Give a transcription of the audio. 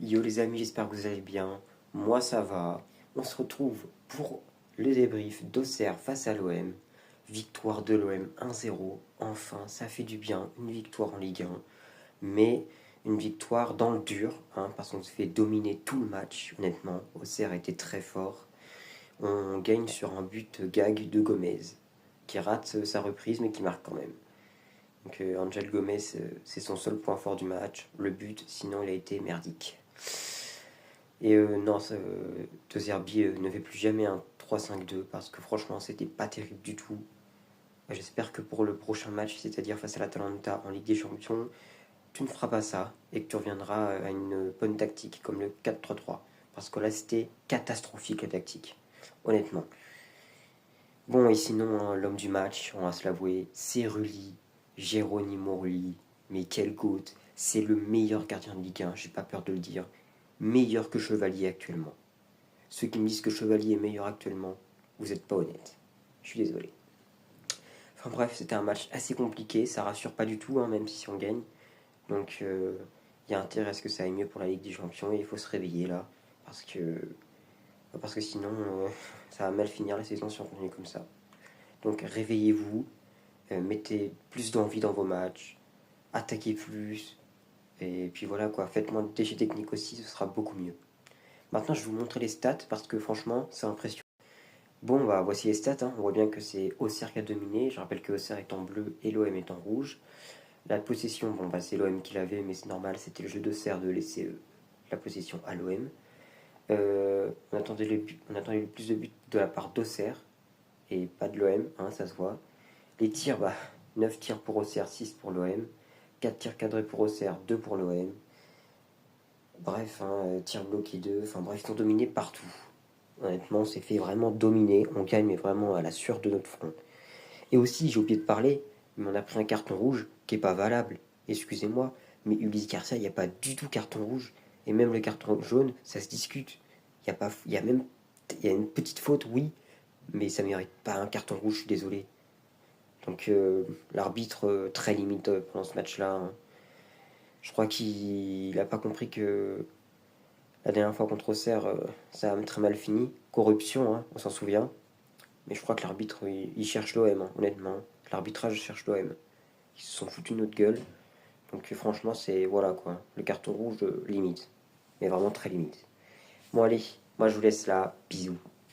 Yo les amis, j'espère que vous allez bien. Moi ça va. On se retrouve pour le débrief d'Auxerre face à l'OM. Victoire de l'OM 1-0. Enfin, ça fait du bien. Une victoire en Ligue 1. Mais une victoire dans le dur, hein, parce qu'on se fait dominer tout le match. Honnêtement, Auxerre était très fort. On gagne sur un but gag de Gomez, qui rate sa reprise mais qui marque quand même. Donc Angel Gomez, c'est son seul point fort du match. Le but, sinon il a été merdique. Et non, De Zerbi ne fait plus jamais un 3-5-2 parce que franchement, c'était pas terrible du tout. J'espère que pour le prochain match, c'est-à-dire face à l'Atalanta en Ligue des Champions, tu ne feras pas ça et que tu reviendras à une bonne tactique comme le 4-3-3. Parce que là, c'était catastrophique la tactique, honnêtement. Bon, et sinon, hein, l'homme du match, on va se l'avouer, c'est Rulli, Geronimo Rulli. Mais quel goat! C'est le meilleur gardien de Ligue 1, j'ai pas peur de le dire. Meilleur que Chevalier actuellement. Ceux qui me disent que Chevalier est meilleur actuellement, vous n'êtes pas honnête. Je suis désolé. Enfin bref, c'était un match assez compliqué, ça rassure pas du tout, hein, même si on gagne. Donc il y a intérêt à ce que ça aille mieux pour la Ligue des Champions et il faut se réveiller là. Parce que sinon, ça va mal finir la saison si on continue comme ça. Donc réveillez-vous, mettez plus d'envie dans vos matchs, attaquez plus, et puis voilà quoi, faites moins de déchets techniques aussi, ce sera beaucoup mieux. Maintenant, je vais vous montrer les stats parce que franchement, c'est impressionnant. Bon, bah voici les stats, hein. On voit bien que c'est Auxerre qui a dominé. Je rappelle que Auxerre est en bleu et l'OM est en rouge. La possession, bon, bah c'est l'OM qui l'avait, mais c'est normal, c'était le jeu d'Auxerre de laisser la possession à l'OM. On attendait le plus de buts de la part d'Auxerre et pas de l'OM, hein, ça se voit. Les tirs, bah 9 tirs pour Auxerre, 6 pour l'OM. 4 tirs cadrés pour Auxerre, 2 pour l'OM. Bref, hein, tirs bloqués 2, enfin bref, ils sont dominés partout. Honnêtement, on s'est fait vraiment dominer. On gagne, mais vraiment à la sueur de notre front. Et aussi, j'ai oublié de parler, mais on a pris un carton rouge qui est pas valable. Excusez-moi, mais Ulysse Garcia, il n'y a pas du tout carton rouge. Et même le carton jaune, ça se discute. Il y a pas, il y a même, il y a une petite faute, oui, mais ça mérite pas un carton rouge. Je suis désolé. Donc l'arbitre très limite pendant ce match-là, hein. Je crois qu'il n'a pas compris que la dernière fois contre Auxerre, ça a très mal fini. Corruption, hein, on s'en souvient. Mais je crois que l'arbitre, il cherche l'OM, hein, honnêtement. L'arbitrage cherche l'OM. Ils se sont foutus de notre gueule. Donc franchement, c'est voilà quoi. Le carton rouge, limite. Mais vraiment très limite. Bon allez, moi je vous laisse là. Bisous.